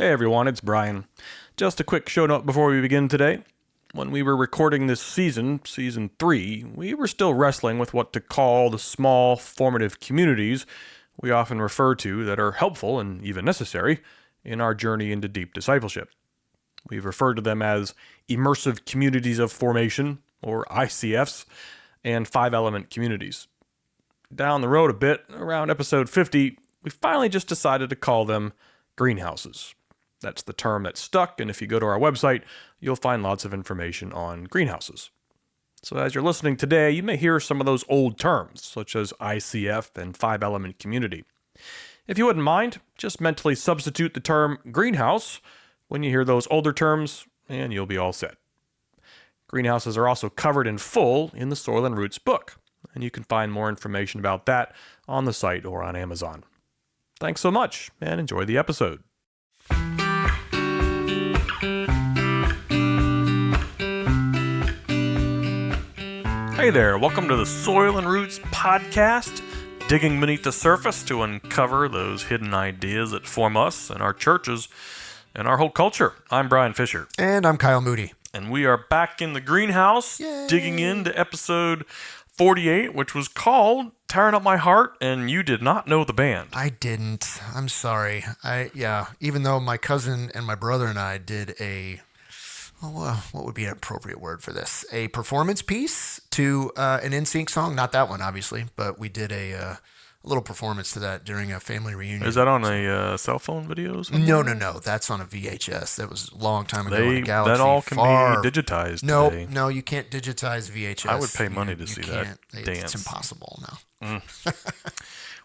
Hey everyone, it's Brian. Just a quick show note before we begin today. When we were recording this season 3, we were still wrestling with what to call the small, formative communities we often refer to that are helpful and even necessary in our journey into deep discipleship. We've referred to them as immersive communities of formation, or ICFs, and 5-element communities. Down the road a bit, around episode 50, we finally just decided to call them greenhouses. That's the term that stuck, and if you go to our website, you'll find lots of information on greenhouses. So as you're listening today, you may hear some of those old terms, such as ICF and 5-element community. If you wouldn't mind, just mentally substitute the term greenhouse when you hear those older terms, and you'll be all set. Greenhouses are also covered in full in the Soil and Roots book, and you can find more information about that on the site or on Amazon. Thanks so much, and enjoy the episode. Hey there, welcome to the Soil and Roots podcast, digging beneath the surface to uncover those hidden ideas that form us and our churches and our whole culture. I'm Brian Fisher. And I'm Kyle Moody. And we are back in the greenhouse, Yay. Digging into episode 48, which was called Tearing Up My Heart, and you did not know the band. I didn't. I'm sorry. Even though my cousin and my brother and I did what would be an appropriate word for this? A performance piece to an NSYNC song. Not that one, obviously, but we did a little performance to that during a family reunion. Is that on a cell phone video? No. That's on a VHS. That was a long time ago in a galaxy. That all can be digitized today. No, you can't digitize VHS. I would pay money to see that dance. It's impossible now.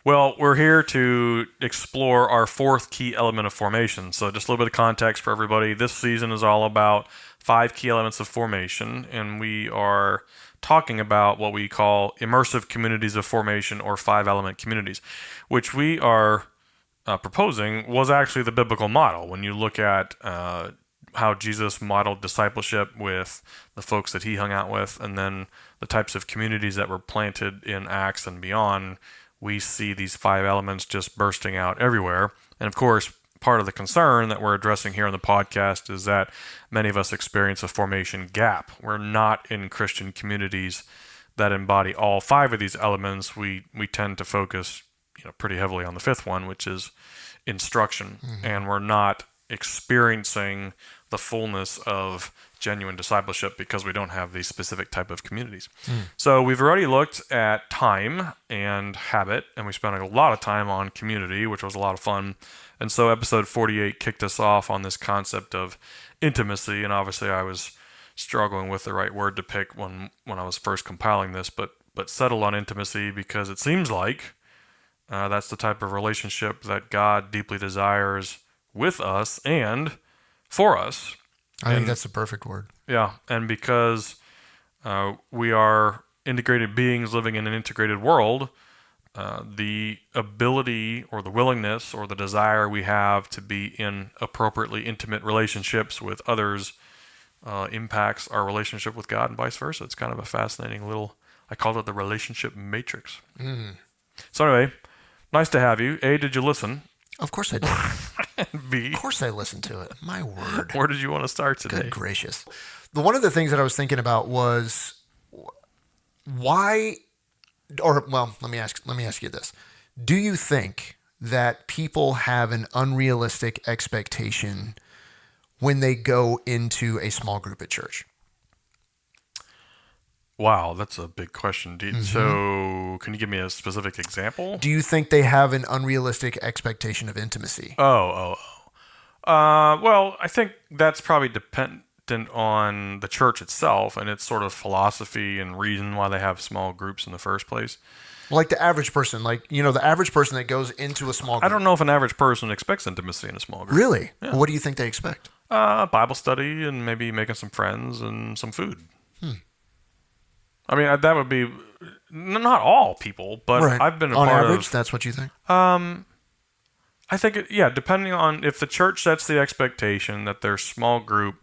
Well, we're here to explore our fourth key element of formation. So just a little bit of context for everybody. This season is all about 5 key elements of formation, and we are talking about what we call immersive communities of formation, or 5-element communities, which we are proposing was actually the biblical model. When you look at how Jesus modeled discipleship with the folks that he hung out with, and then the types of communities that were planted in Acts and beyond, we see these 5 elements just bursting out everywhere. And of course, part of the concern that we're addressing here on the podcast is that many of us experience a formation gap. We're not in Christian communities that embody all 5 of these elements. We tend to focus, pretty heavily on the 5th one, which is instruction. Mm-hmm. And we're not experiencing the fullness of genuine discipleship because we don't have these specific type of communities. So we've already looked at time and habit, and we spent a lot of time on community, which was a lot of fun. And so episode 48 kicked us off on this concept of intimacy, and obviously I was struggling with the right word to pick when I was first compiling this, but settled on intimacy because it seems like that's the type of relationship that God deeply desires with us and for us. I think that's the perfect word. Yeah, and because we are integrated beings living in an integrated world, the ability or the willingness or the desire we have to be in appropriately intimate relationships with others impacts our relationship with God and vice versa. It's kind of a fascinating little, I call it the relationship matrix. So anyway, nice to have you. A, did you listen? Of course I did. And B, of course I listened to it. My word. Where did you want to start today? Good gracious. One of the things that I was thinking about was why, let me ask you this. Do you think that people have an unrealistic expectation when they go into a small group at church? Wow, that's a big question. So can you give me a specific example? Do you think they have an unrealistic expectation of intimacy? Well, I think that's probably dependent on the church itself and its sort of philosophy and reason why they have small groups in the first place. Like the average person, the average person that goes into a small group. I don't know if an average person expects intimacy in a small group. Really? Yeah. Well, what do you think they expect? Bible study and maybe making some friends and some food. I mean, that would be not all people, but right. I've been on average. That's what you think. I think depending on if the church sets the expectation that their small group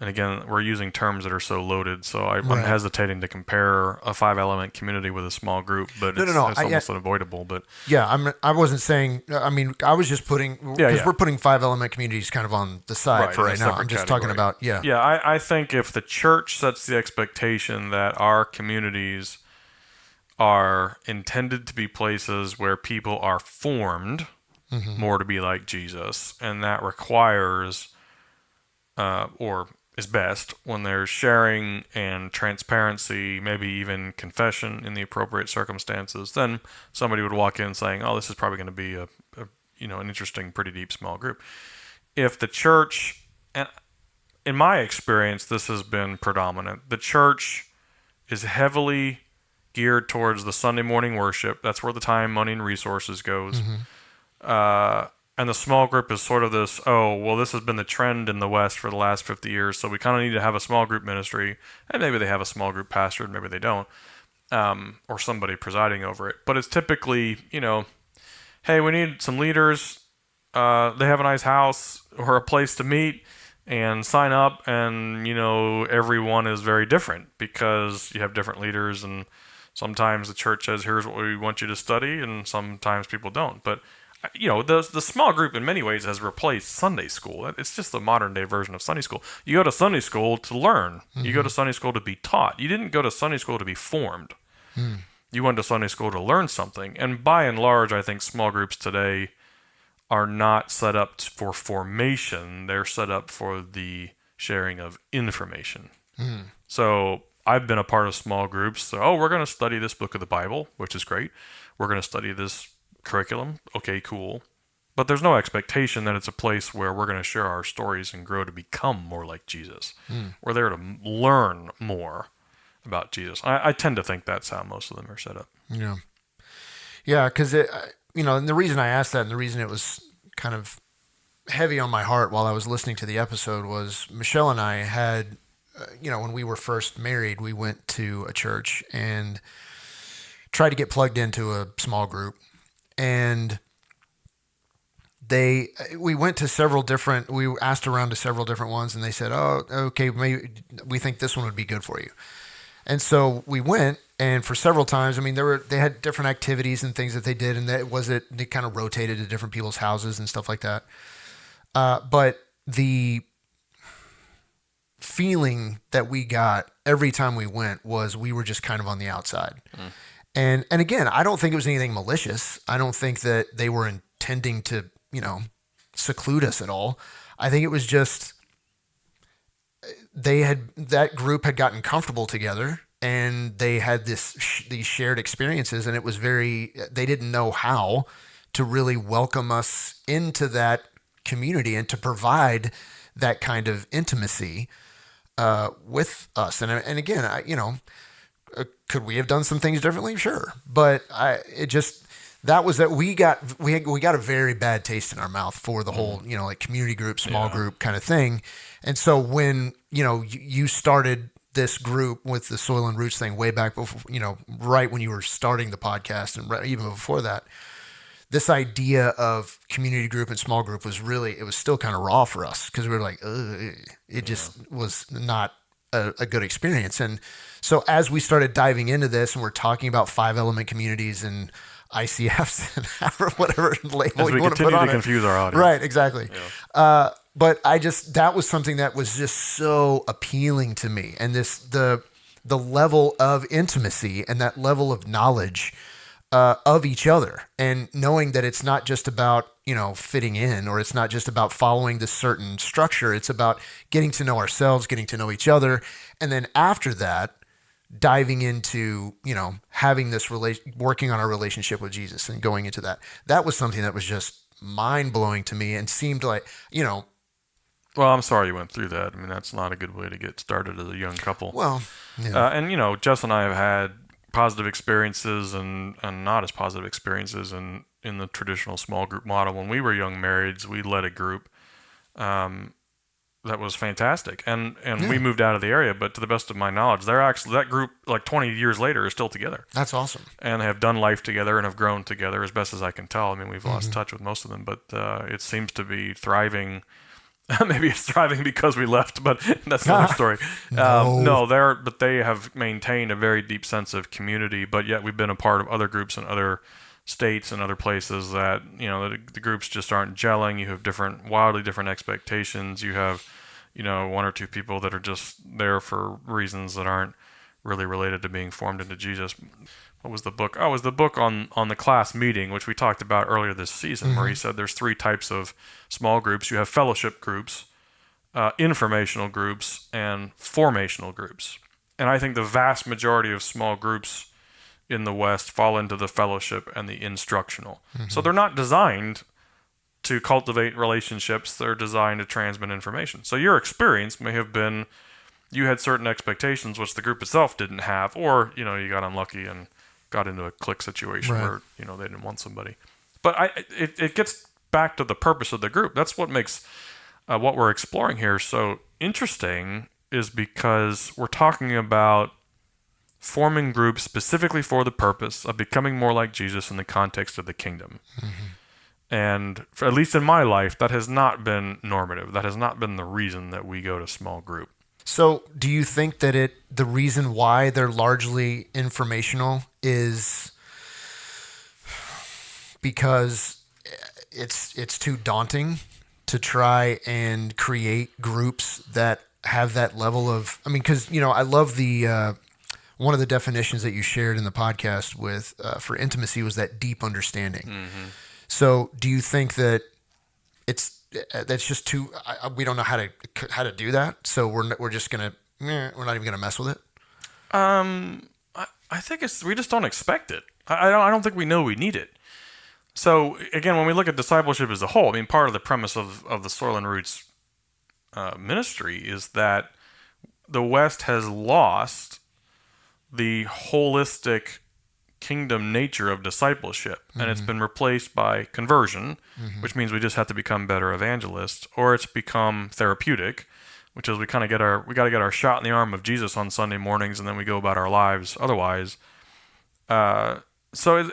and again, we're using terms that are so loaded, so I'm Right. hesitating to compare a 5-element community with a small group, but No. it's almost unavoidable. But Yeah, I wasn't saying. I mean, I was just putting yeah, because yeah, we're putting 5-element communities kind of on the side right, for in a right now. I'm separate just talking category. about yeah. Yeah, I think if the church sets the expectation that our communities are intended to be places where people are formed Hmm. more to be like Jesus, and that requires, or is best, when there's sharing and transparency, maybe even confession in the appropriate circumstances, then somebody would walk in saying, "Oh, this is probably going to be an interesting, pretty deep small group." If the church, and in my experience, this has been predominant. The church is heavily geared towards the Sunday morning worship. That's where the time, money, and resources goes. Hmm. Uh, and the small group is sort of this, oh, well, this has been the trend in the West for the last 50 years, so we kind of need to have a small group ministry. And maybe they have a small group pastor, and maybe they don't, or somebody presiding over it. But it's typically, hey, we need some leaders. They have a nice house or a place to meet and sign up. And, everyone is very different because you have different leaders. And sometimes the church says, here's what we want you to study. And sometimes people don't. But, the small group in many ways has replaced Sunday school. It's just the modern day version of Sunday school. You go to Sunday school to learn. You go to Sunday school to be taught. You didn't go to Sunday school to be formed. You went to Sunday school to learn something. And by and large, I think small groups today are not set up for formation. They're set up for the sharing of information. So I've been a part of small groups. So, we're going to study this book of the Bible, which is great. We're going to study this curriculum. Okay, cool. But there's no expectation that it's a place where we're going to share our stories and grow to become more like Jesus. We're there to learn more about Jesus. I tend to think that's how most of them are set up. Yeah. Yeah, because and the reason I asked that, and the reason it was kind of heavy on my heart while I was listening to the episode was Michelle and I had, when we were first married, we went to a church and tried to get plugged into a small group, and we went to we asked around to several different ones, and they said, "Oh, okay, maybe we think this one would be good for you." And so we went, and for several times, I mean, they had different activities and things that they did, and they kind of rotated to different people's houses and stuff like that. But the feeling that we got every time we went was we were just kind of on the outside. And again, I don't think it was anything malicious. I don't think that they were intending to, seclude us at all. I think it was just that group had gotten comfortable together, and they had these shared experiences, and it was they didn't know how to really welcome us into that community and to provide that kind of intimacy with us. And again, could we have done some things differently? Sure, but that was that we got a very bad taste in our mouth for the whole like community group, small group kind of thing. And so when you started this group with the Soil and Roots thing way back before, right when you were starting the podcast, and even before that, this idea of community group and small group was still kind of raw for us, because we were like, ugh, it just was not a good experience. And so as we started diving into this, and we're talking about 5-element communities and ICFs and whatever label As we you want to put continue on to it. confuse our audience. Right, exactly. Yeah. But that was something that was just so appealing to me. And the level of intimacy and that level of knowledge of each other, and knowing that it's not just about, fitting in, or it's not just about following this certain structure. It's about getting to know ourselves, getting to know each other. And then after that, diving into, having this working on our relationship with Jesus and going into that. That was something that was just mind blowing to me, and seemed like, Well, I'm sorry you went through that. I mean, that's not a good way to get started as a young couple. well, yeah. And Jess and I have had positive experiences and not as positive experiences in the traditional small group model. When we were young marrieds, we led a group that was fantastic, and we moved out of the area. But to the best of my knowledge, that group, like 20 years later, is still together. That's awesome. And have done life together and have grown together as best as I can tell. I mean, we've lost touch with most of them, but it seems to be thriving Maybe it's thriving because we left, but that's another story. No. No, but they have maintained a very deep sense of community. But yet we've been a part of other groups in other states and other places that the groups just aren't gelling. You have wildly different expectations. You have one or two people that are just there for reasons that aren't really related to being formed into Jesus. What was the book? Oh, it was the book on the class meeting, which we talked about earlier this season, where he said there's three types of small groups. You have fellowship groups, informational groups, and formational groups. And I think the vast majority of small groups in the West fall into the fellowship and the instructional. So they're not designed to cultivate relationships. They're designed to transmit information. So your experience may have been you had certain expectations which the group itself didn't have, or you got unlucky and got into a clique situation Right. where they didn't want somebody. But it gets back to the purpose of the group. That's what makes what we're exploring here so interesting, is because we're talking about forming groups specifically for the purpose of becoming more like Jesus in the context of the kingdom. And at least in my life, that has not been normative. That has not been the reason that we go to small group. So, do you think that the reason why they're largely informational is because it's too daunting to try and create groups that have that level of, I mean, because I love the one of the definitions that you shared in the podcast with for intimacy was that deep understanding. So, do you think that that's just too? We don't know how to do that, so we're just gonna we're not even gonna mess with it. I think we just don't expect it. I don't think we know we need it. So again, when we look at discipleship as a whole, I mean, part of the premise of the Soil and Roots ministry is that the West has lost the holistic kingdom nature of discipleship, and it's been replaced by conversion, which means we just have to become better evangelists, or it's become therapeutic, which is we got to get our shot in the arm of Jesus on Sunday mornings, and then we go about our lives otherwise. So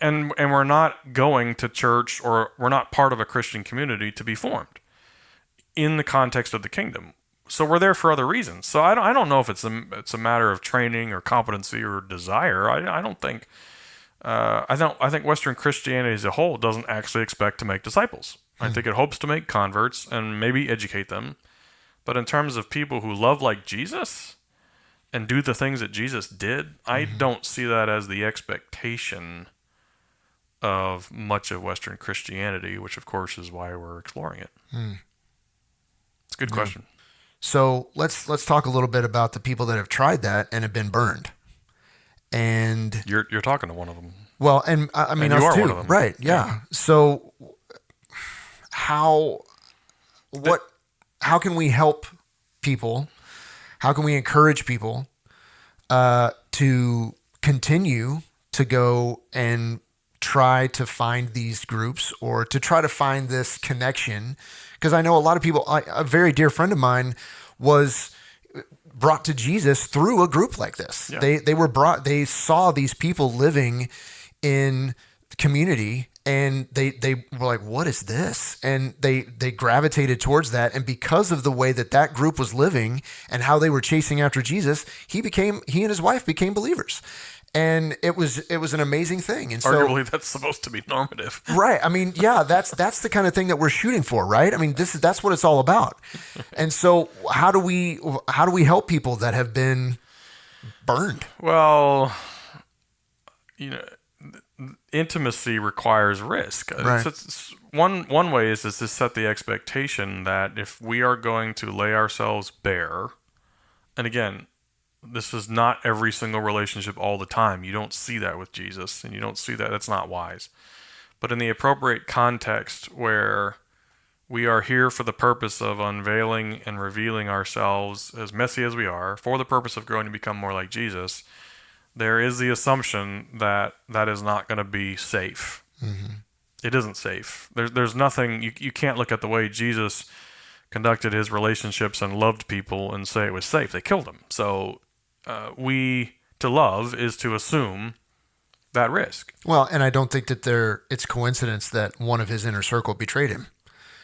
we're not going to church, or we're not part of a Christian community to be formed in the context of the kingdom. So we're there for other reasons. So I don't know if it's a matter of training or competency or desire. I don't think I think Western Christianity as a whole doesn't actually expect to make disciples. I think it hopes to make converts and maybe educate them. But in terms of people who love like Jesus and do the things that Jesus did, I don't see that as the expectation of much of Western Christianity, which of course is why we're exploring it. It's a good question. So let's talk a little bit about the people that have tried that and have been burned. And You're talking to one of them. well, and I mean And you us are too, one of them. right? Yeah. So how can we help people? How can we encourage people to continue to go and try to find these groups, or to try to find this connection? Because I know a lot of people, a very dear friend of mine was brought to Jesus through a group like this. Yeah. They saw these people living in community, and they were like, what is this? And they gravitated towards that. And because of the way that group was living and how they were chasing after Jesus, he and his wife became believers. And it was an amazing thing. And so, Arguably, that's supposed to be normative. right. I mean, yeah, that's the kind of thing that we're shooting for, right? I mean, that's what it's all about. And so how do we help people that have been burned? Well, intimacy requires risk. Right. One way is to set the expectation that if we are going to lay ourselves bare, and again, this is not every single relationship all the time. You don't see that with Jesus, and you don't see that. That's not wise. But in the appropriate context where we are here for the purpose of unveiling and revealing ourselves as messy as we are, for the purpose of growing to become more like Jesus, there is the assumption that that is not going to be safe. It isn't safe. There's nothing, you can't look at the way Jesus conducted his relationships and loved people and say it was safe. They killed him. So to love is to assume that risk. Well, and I don't think that it's coincidence that one of his inner circle betrayed him.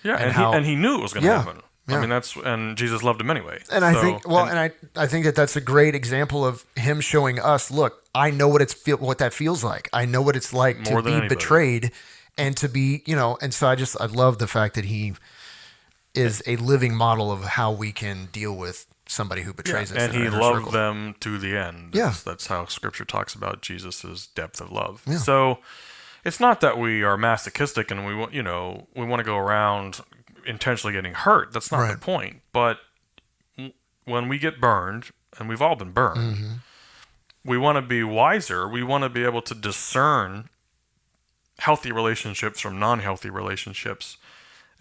Yeah, and and he knew it was going to yeah, happen. I yeah. mean, and Jesus loved him anyway. And I So, think, well, and I think that that's a great example of him showing us, look, I know what that feels like. I know what it's like to more than be anybody. betrayed and to be, and so I love the fact that he is a living model of how we can deal with somebody who Yeah, betrays us and in our he inner loved circle. them to the end. Yeah. That's how Scripture talks about Jesus' depth of love. Yeah. So it's not that we are masochistic and we want to go around intentionally getting hurt. That's not the Right. point. But when we get burned, and we've all been burned, Mm-hmm. we want to be wiser. We want to be able to discern healthy relationships from non-healthy relationships.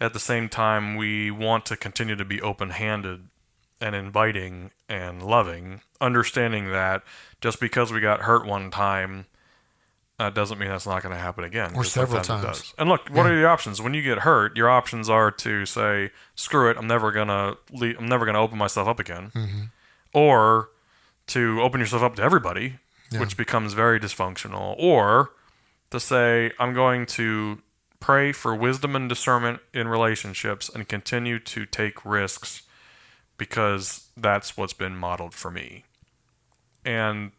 At the same time, we want to continue to be open-handed and inviting and loving, understanding that just because we got hurt one time, doesn't mean that's not going to happen again. Or 'Cause several sometimes it times. does. And look, what are the options when you get hurt? Your options are to say, "Screw it, I'm never gonna open myself up again," Mm-hmm. or to open yourself up to everybody, Yeah. which becomes very dysfunctional, or to say, "I'm going to pray for wisdom and discernment in relationships and continue to take risks because that's what's been modeled for me." And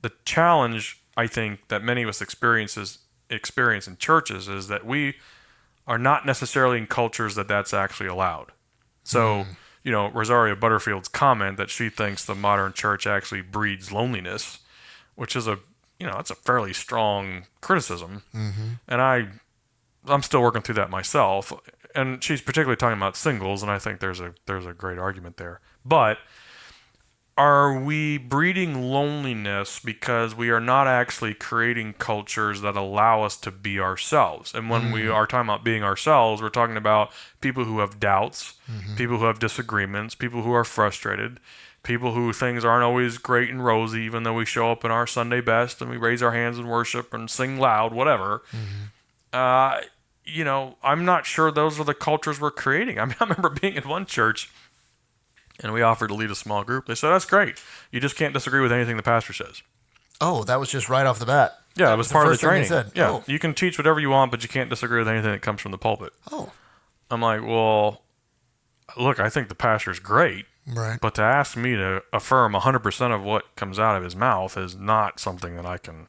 the challenge, I think, that many of us experience in churches is that we are not necessarily in cultures that's actually allowed. So, Rosaria Butterfield's comment that she thinks the modern church actually breeds loneliness, which is that's a fairly strong criticism. Mm-hmm. And I'm still working through that myself. And she's particularly talking about singles, and I think there's a great argument there. But are we breeding loneliness because we are not actually creating cultures that allow us to be ourselves? And when we are talking about being ourselves, we're talking about people who have doubts, people who have disagreements, people who are frustrated, people who things aren't always great and rosy, even though we show up in our Sunday best and we raise our hands in worship and sing loud, whatever. I'm not sure those are the cultures we're creating. I mean, I remember being in one church and we offered to lead a small group. They said, "That's great. You just can't disagree with anything the pastor says." Oh, that was just right off the bat. Yeah, That it was the part of the first thing they training. said. Yeah, Oh. you can teach whatever you want, but you can't disagree with anything that comes from the pulpit. Oh. I'm like, well, look, I think the pastor's great, Right. but to ask me to affirm 100% of what comes out of his mouth is not something that I can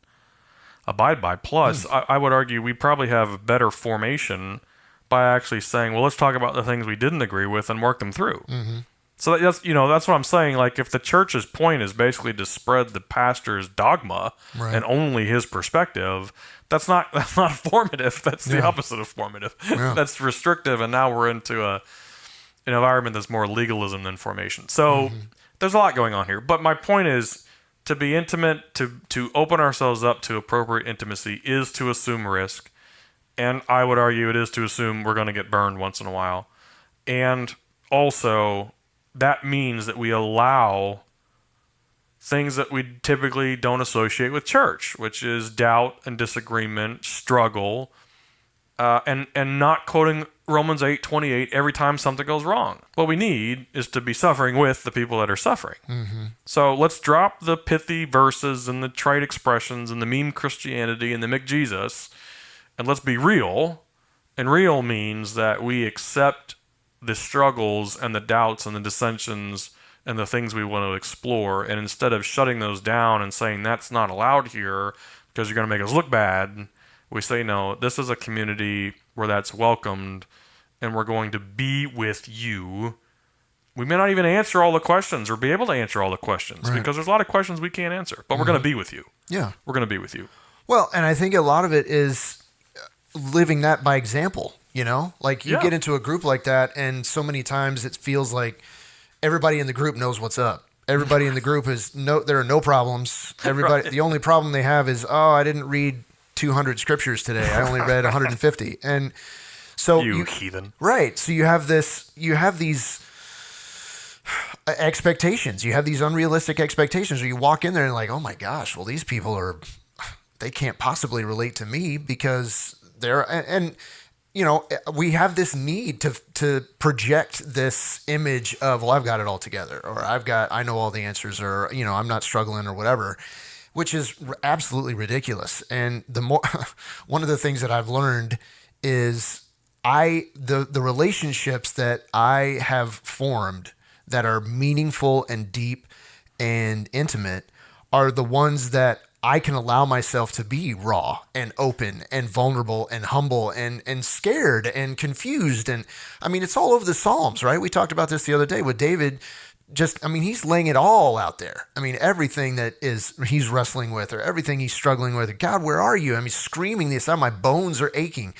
abide by. Plus, I would argue we probably have better formation by actually saying, well, let's talk about the things we didn't agree with and work them through. Mm-hmm. So that's what I'm saying. Like, if the church's point is basically to spread the pastor's dogma Right. and only his perspective, that's not formative. That's the Yeah. opposite of formative. Yeah. That's restrictive, and now we're into an environment that's more legalism than formation. So there's a lot going on here. But my point is, to be intimate, to open ourselves up to appropriate intimacy, is to assume risk, and I would argue it is to assume we're going to get burned once in a while, and also that means that we allow things that we typically don't associate with church, which is doubt and disagreement, struggle, and not quoting Romans 8:28 every time something goes wrong. What we need is to be suffering with the people that are suffering. Mm-hmm. So let's drop the pithy verses and the trite expressions and the meme Christianity and the McJesus, and let's be real. And real means that we accept the struggles and the doubts and the dissensions and the things we want to explore, and instead of shutting those down and saying that's not allowed here because you're going to make us look bad, we say, no, this is a community where that's welcomed, and we're going to be with you. We may not even answer all the questions or be able to answer all the questions, Right. because there's a lot of questions we can't answer, but we're going to be with you. Yeah. We're going to be with you. Well, and I think a lot of it is living that by example, Like you Yeah. get into a group like that, and so many times it feels like everybody in the group knows what's up. Everybody in the group there are no problems. Everybody, Right. The only problem they have is, I didn't read 200 scriptures today. I only read 150. And so You heathen. right. So you have these expectations. You have these unrealistic expectations where you walk in there and like, oh my gosh, well, these people they can't possibly relate to me because and we have this need to project this image of, well, I've got it all together, or I know all the answers, or, I'm not struggling or whatever, which is absolutely ridiculous. And one of the things that I've learned is the relationships that I have formed that are meaningful and deep and intimate are the ones that I can allow myself to be raw and open and vulnerable and humble and scared and confused. And I mean, it's all over the Psalms, right? We talked about this the other day with David. Just, I mean, he's laying it all out there. I mean, everything that is he's wrestling with or everything he's struggling with. God, where are you? I mean, screaming this out. My bones are aching.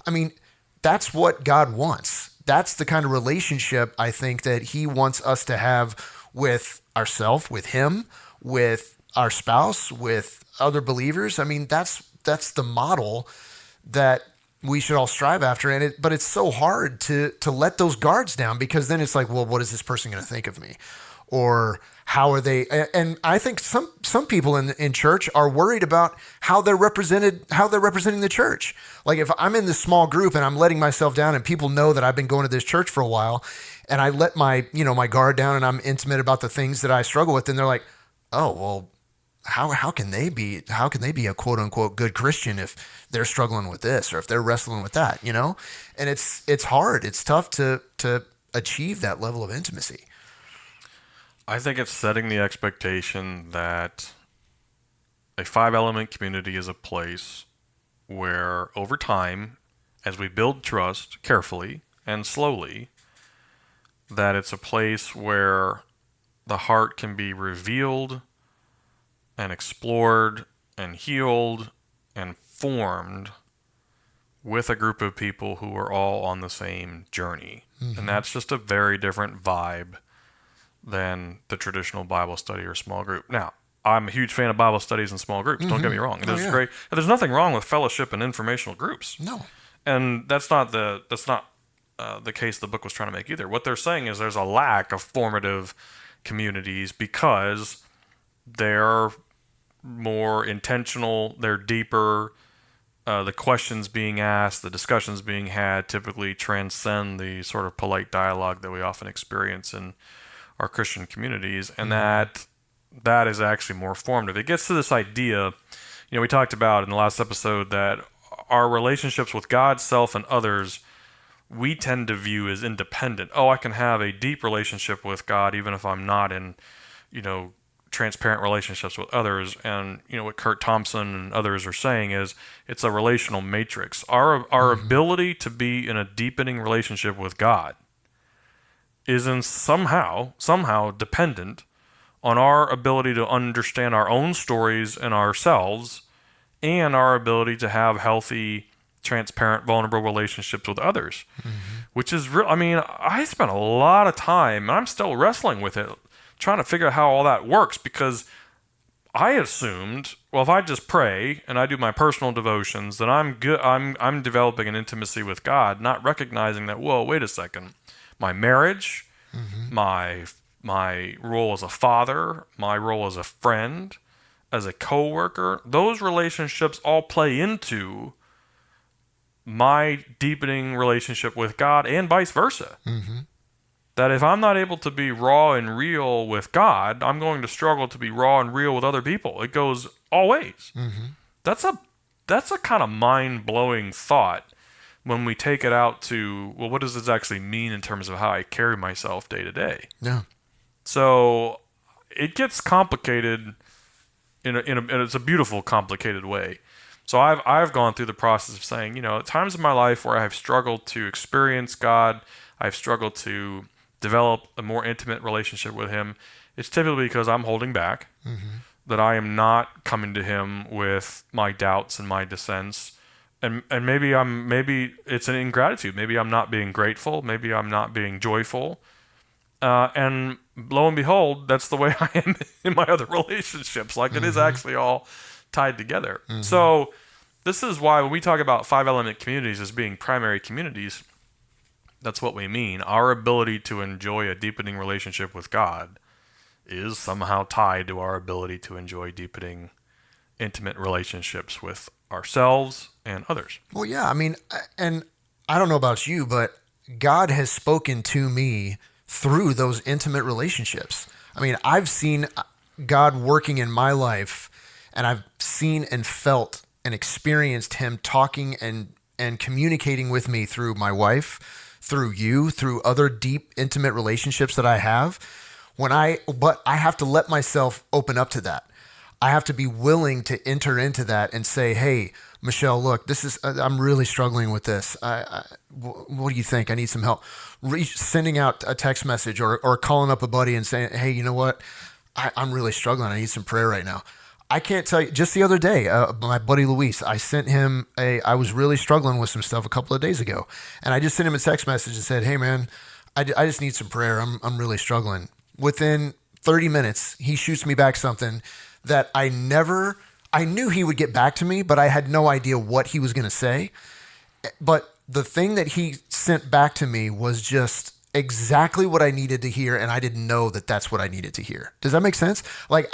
I mean, that's what God wants. That's the kind of relationship I think that he wants us to have with ourselves, with him, with our spouse, with other believers. I mean, that's the model that we should all strive after. But it's so hard to let those guards down, because then it's like, well, what is this person going to think of me? Or how are they? And I think some people in church are worried about how they're representing the church. Like if I'm in this small group and I'm letting myself down and people know that I've been going to this church for a while and I let my guard down and I'm intimate about the things that I struggle with, and they're like, oh, well, how can they be a quote unquote good Christian if they're struggling with this or if they're wrestling with that, And it's hard. It's tough to achieve that level of intimacy. I think it's setting the expectation that a 5-element community is a place where over time, as we build trust carefully and slowly, that it's a place where the heart can be revealed and explored and healed and formed with a group of people who are all on the same journey. Mm-hmm. And that's just a very different vibe than the traditional Bible study or small group. Now, I'm a huge fan of Bible studies and small groups. Mm-hmm. Don't get me wrong. It's great. And there's nothing wrong with fellowship and informational groups. No. And that's not the case the book was trying to make either. What they're saying is there's a lack of formative communities because they're more intentional, they're deeper. The questions being asked, the discussions being had typically transcend the sort of polite dialogue that we often experience in our Christian communities, and that is actually more formative. It gets to this idea, we talked about in the last episode that our relationships with God, self, and others, we tend to view as independent. Oh, I can have a deep relationship with God even if I'm not in, transparent relationships with others. And what Kurt Thompson and others are saying is it's a relational matrix. Our ability to be in a deepening relationship with God is somehow dependent on our ability to understand our own stories and ourselves, and our ability to have healthy, transparent, vulnerable relationships with others. Which is real. I mean, I spent a lot of time, and I'm still wrestling with it, trying to figure out how all that works, because I assumed, well, if I just pray and I do my personal devotions, then I'm good. I'm developing an intimacy with God, not recognizing that, whoa, wait a second. My marriage, my role as a father, my role as a friend, as a coworker, those relationships all play into my deepening relationship with God, and vice versa. That if I'm not able to be raw and real with God, I'm going to struggle to be raw and real with other people. It goes all ways. That's a kind of mind-blowing thought when we take it out to, well, what does this actually mean in terms of how I carry myself day to day? Yeah. So it gets complicated in it's a beautiful, complicated way. So I've gone through the process of saying, at times in my life where I've struggled to experience God, I've struggled to develop a more intimate relationship with him, it's typically because I'm holding back, that I am not coming to him with my doubts and my dissents. And maybe it's an ingratitude. Maybe I'm not being grateful. Maybe I'm not being joyful. And lo and behold, that's the way I am in my other relationships. Like it is actually all tied together. So this is why when we talk about 5-element communities as being primary communities, that's what we mean. Our ability to enjoy a deepening relationship with God is somehow tied to our ability to enjoy deepening intimate relationships with ourselves and others. Well, yeah. I mean, and I don't know about you, but God has spoken to me through those intimate relationships. I mean, I've seen God working in my life, and I've seen and felt and experienced him talking and and communicating with me through my wife, through you, through other deep, intimate relationships that I have. But I have to let myself open up to that. I have to be willing to enter into that and say, hey, Michelle, look, I'm really struggling with this. What do you think? I need some help. Sending out a text message or calling up a buddy and saying, hey, you know what? I'm really struggling. I need some prayer right now. I can't tell you, just the other day, my buddy Luis, I was really struggling with some stuff a couple of days ago. And I just sent him a text message and said, hey man, I just need some prayer. I'm really struggling. Within 30 minutes, he shoots me back something that I knew he would get back to me, but I had no idea what he was going to say. But the thing that he sent back to me was just exactly what I needed to hear. And I didn't know that that's what I needed to hear. Does that make sense? Like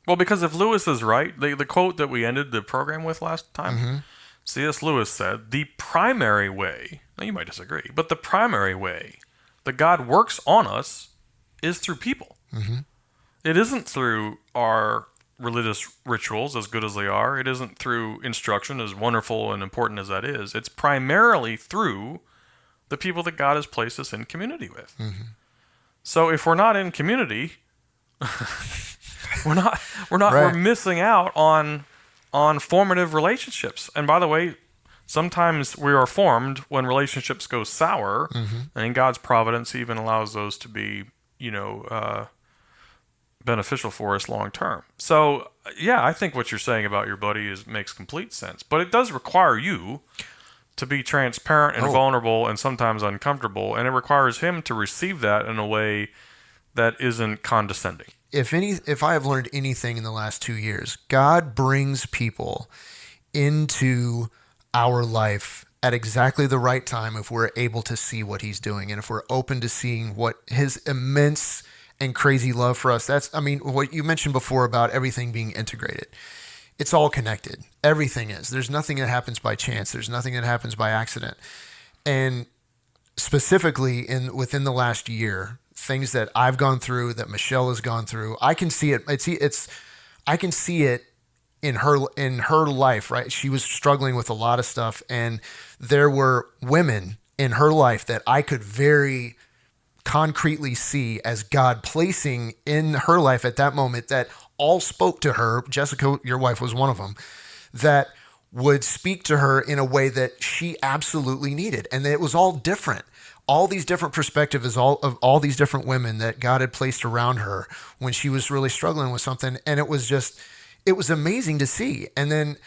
Well, because if Lewis is right, the quote that we ended the program with last time, C.S. Lewis said, the primary way, now you might disagree, but the primary way that God works on us is through people. It isn't through our religious rituals, as good as they are. It isn't through instruction, as wonderful and important as that is. It's primarily through the people that God has placed us in community with. So if we're not in community, Right. we're missing out on formative relationships. And by the way, sometimes we are formed when relationships go sour, and in God's providence, He even allows those to be, beneficial for us long term. So, yeah, I think what you're saying about your buddy makes complete sense. But it does require you to be transparent and vulnerable and sometimes uncomfortable, and it requires him to receive that in a way that isn't condescending. If I have learned anything in the last 2 years, God brings people into our life at exactly the right time if we're able to see what He's doing and if we're open to seeing what His immense and crazy love for us. What you mentioned before about everything being integrated. It's all connected. Everything is. There's nothing that happens by chance. There's nothing that happens by accident. And specifically within the last year, things that I've gone through, that Michelle has gone through, I can see it. I can see it in her life, right? She was struggling with a lot of stuff, and there were women in her life that I could very concretely see as God placing in her life at that moment that all spoke to her. Jessica, your wife, was one of them, that would speak to her in a way that she absolutely needed. And it was all different. All these different perspectives of all these different women that God had placed around her when she was really struggling with something. And it was amazing to see. And then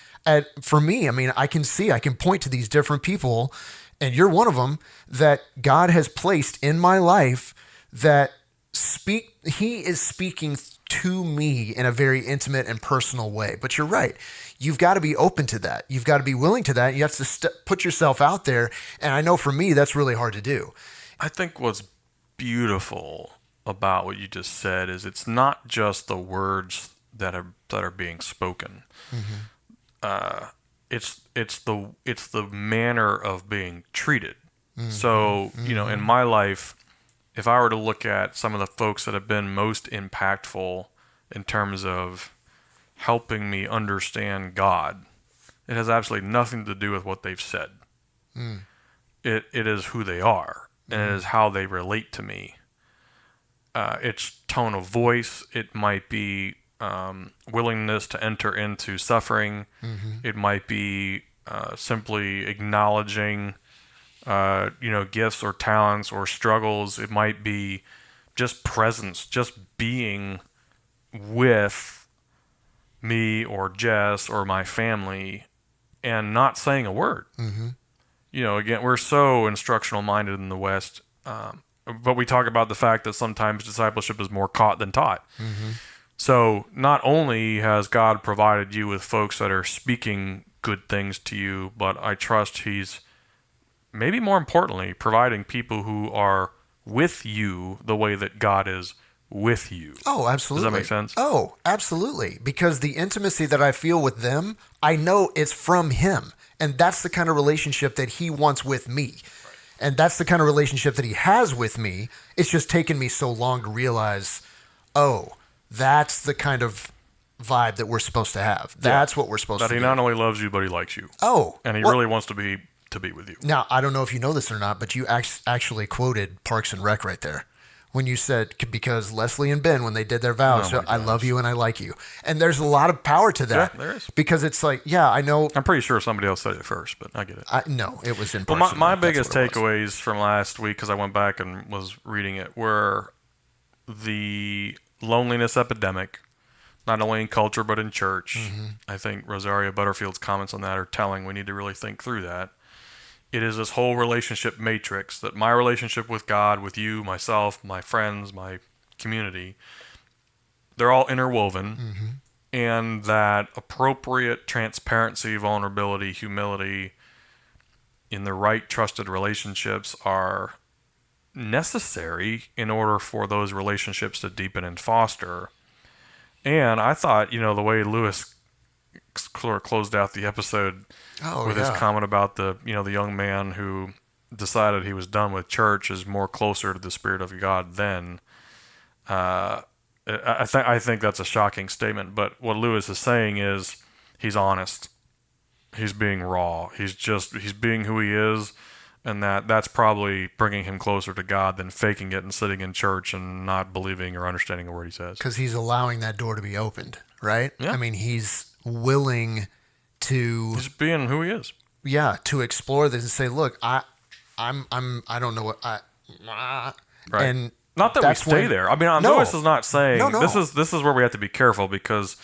for me, I can point to these different people, and you're one of them that God has placed in my life that He is speaking to me in a very intimate and personal way. But you're right. You've got to be open to that. You've got to be willing to that. You have to put yourself out there. And I know for me, that's really hard to do. I think what's beautiful about what you just said is it's not just the words that are being spoken. It's the manner of being treated. So, in my life, if I were to look at some of the folks that have been most impactful in terms of helping me understand God, it has absolutely nothing to do with what they've said. It is who they are, and it is how they relate to me. It's tone of voice. It might be willingness to enter into suffering. It might be simply acknowledging gifts or talents or struggles. It might be just presence, just being with me or Jess or my family and not saying a word. Again, we're so instructional minded in the West, but we talk about the fact that sometimes discipleship is more caught than taught. So not only has God provided you with folks that are speaking good things to you, but I trust He's, maybe more importantly, providing people who are with you the way that God is with you. Oh, absolutely. Does that make sense? Oh, absolutely. Because the intimacy that I feel with them, I know it's from Him. And that's the kind of relationship that He wants with me. Right. And that's the kind of relationship that He has with me. It's just taken me so long to realize, that's the kind of vibe that we're supposed to have. That's what we're supposed That to he do. not only loves you, but he likes you. Oh, And he well, really wants to be with you. now I don't know if you know this or not, but you actually quoted Parks and Rec right there when you said, because Leslie and Ben, when they did their vows, Oh my I love you and I like you. And there's a lot of power to that. Yeah, there is. Because it's like, yeah, I know. I'm pretty sure somebody else said it first, but I get it. No, it was in Well, Parks and my Rec. That's biggest what it was. takeaways from last week, because I went back and was reading it, were the loneliness epidemic, not only in culture but in church. Mm-hmm. I think Rosaria Butterfield's comments on that are telling. We need to really think through that. It is this whole relationship matrix that my relationship with God, with you, myself, my friends, my community, they're all interwoven. Mm-hmm. And that appropriate transparency, vulnerability, humility in the right trusted relationships are necessary in order for those relationships to deepen and foster. And I thought, the way Lewis sort of closed out the episode with his comment about the young man who decided he was done with church is more closer to the Spirit of God then. I think that's a shocking statement. But what Lewis is saying is he's honest. He's being raw. He's being who he is. And that's probably bringing him closer to God than faking it and sitting in church and not believing or understanding a word he says. Because he's allowing that door to be opened, right? Yeah. I mean, he's willing to. He's being who he is. Yeah, to explore this and say, look, I don't know what Right. And not that we stay there. I mean, Lewis is not saying No. This is where we have to be careful because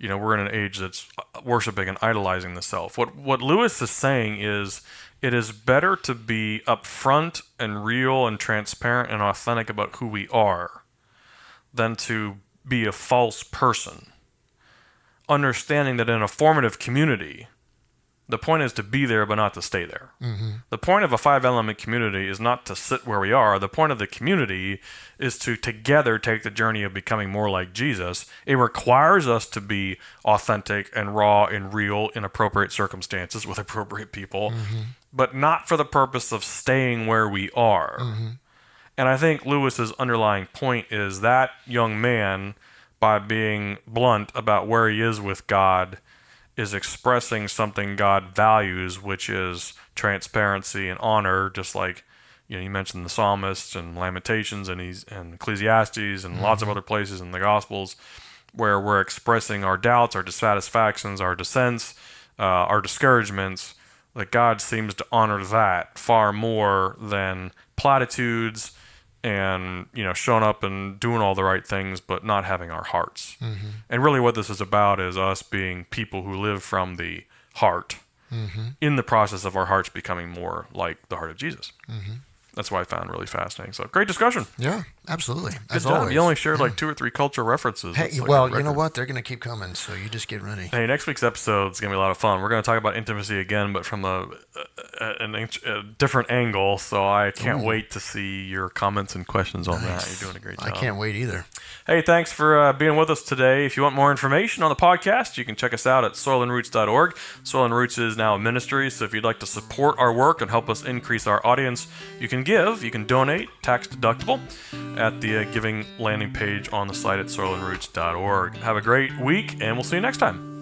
we're in an age that's worshiping and idolizing the self. What Lewis is saying is it is better to be upfront and real and transparent and authentic about who we are than to be a false person. Understanding that in a formative community, the point is to be there but not to stay there. Mm-hmm. The point of a 5-element community is not to sit where we are. The point of the community is to together take the journey of becoming more like Jesus. It requires us to be authentic and raw and real in appropriate circumstances with appropriate people, but not for the purpose of staying where we are. Mm-hmm. And I think Lewis's underlying point is that young man, by being blunt about where he is with God, is expressing something God values, which is transparency and honor, just like you mentioned the psalmists and Lamentations and Ecclesiastes and lots of other places in the Gospels where we're expressing our doubts, our dissatisfactions, our dissents, our discouragements. Like God seems to honor that far more than platitudes and showing up and doing all the right things but not having our hearts. Mm-hmm. And really what this is about is us being people who live from the heart in the process of our hearts becoming more like the heart of Jesus. Mm-hmm. That's what I found really fascinating. So great discussion. Yeah, absolutely. Good job. Always. You only shared like 2 or 3 cultural references. Hey, well, you know what? They're going to keep coming, so you just get ready. Hey, next week's episode is going to be a lot of fun. We're going to talk about intimacy again, but from a different angle. So I can't wait to see your comments and questions on that. You're doing a great job. I can't wait either. Hey, thanks for being with us today. If you want more information on the podcast, you can check us out at soilandroots.org. Soil and Roots is now a ministry, so if you'd like to support our work and help us increase our audience, you can donate, tax deductible, at the giving landing page on the site at soilandroots.org. Have a great week, and we'll see you next time.